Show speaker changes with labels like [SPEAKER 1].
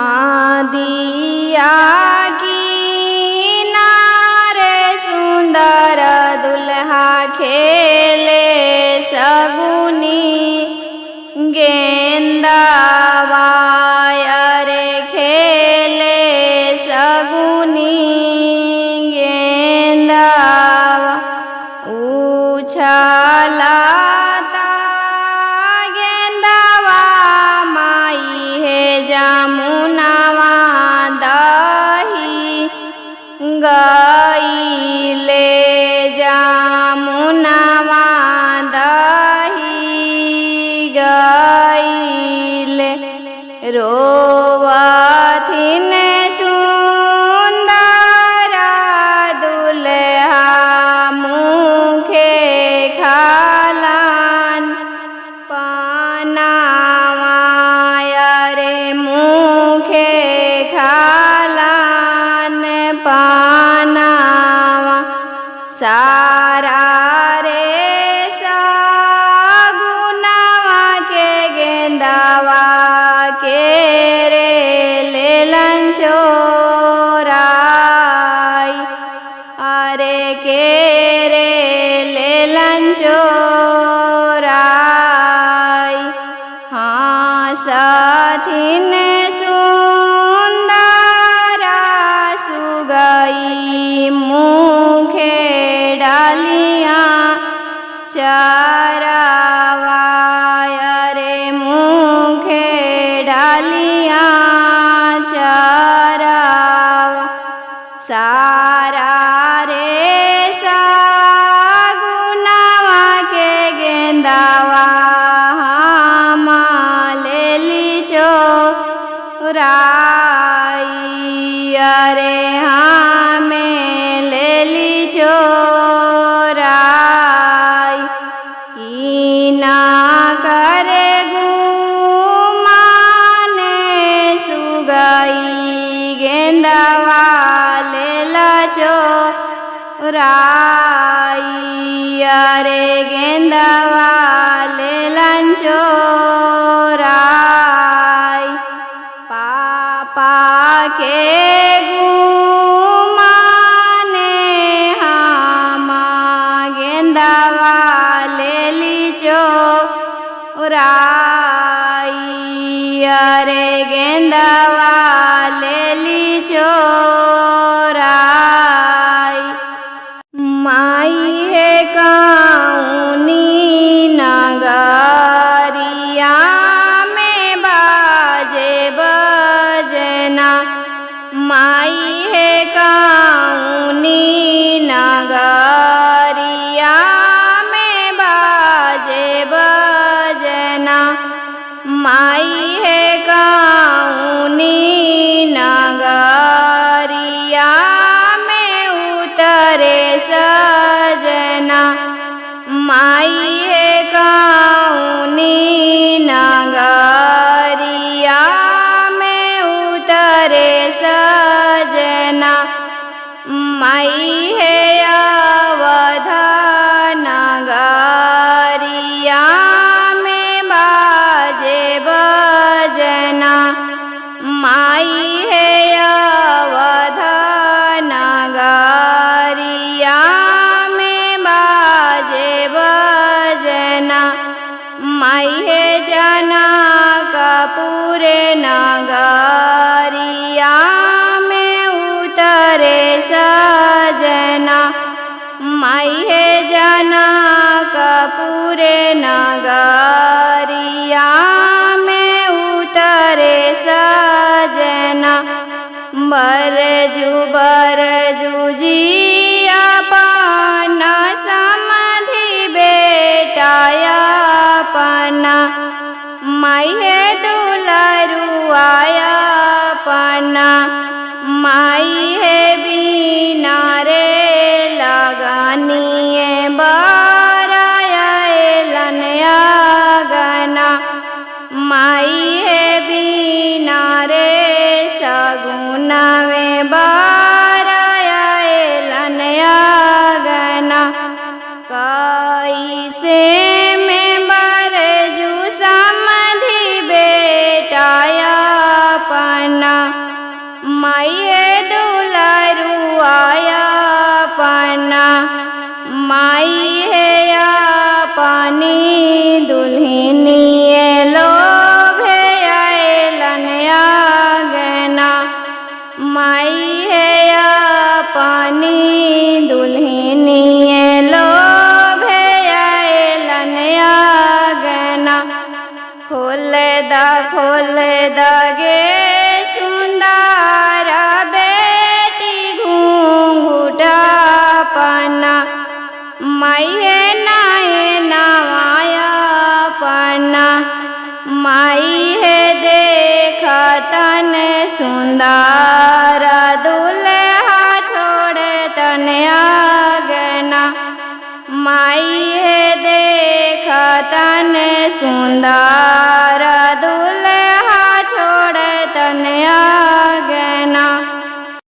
[SPEAKER 1] नादिया किनारे सुंदर दुल्हा खेले सगुनी गेंदावा रे खेले सगुनी गेंदावा उछलता गेंदावा माई है जमुनावा दही गईले जमुनावा दही गईले रोवथिन सुंदर दुल्हा मुखे खालन पनावा रे मुखे खालन पनावा सारा रे सगुनावा के गेंदावा के रे लेलन चोराई अरे के रे लेलन चोराई हाँ साथिन सुंदर सुगई मुखे डालियाँ चरावा रे मुखे डालियाँ चरावा सारा रे सगुनावा के गेंदावा लेली चोराई अरे हमें लेली चोराई की ना करे गुमाने सुगई गेंदावा लेला चोराई अरे गेंदावा लेलन चोराई पापा के गुमाने हामा गेंदावा लेली चोराई अरे गेंदावा लेली चोराई माई है काउनी नगरिया में बाजे बजना माई है काउनी नगरिया में बाजे बजना माई है काउनी नगरिया में उतरे सजना माई है काउनी नगरिया में उतरे सजना माई है अवध नगरिया में बाजे बजना माई है अवध नगरिया में बाजे बजना माई है जनकपुर नगरिया में उतरे सजना माई है जनकपुर नगरिया में उतरे सजना बरजू जिया पाना समधि बेटाया पना माई है दुलरुआया पना माई है बीना रे लगानिए बाराया लनया गना माई है बीना रे सगुना में बाराया लनया गना कैसे में बरजू समधि बेटाया पना माई है दुलरुआया पना माई है पानी दुल्हनी लोभे आएलन आंगना माई है पानी दुल्हनी लोभे आएलन आंगना खोल दा गे सुंदर बेटी घूंघटा पना माई है नवाया पना माई है देखा तन सुंदर दुल्हा छोड़े तन आंगना माई है देखा तन सुंदर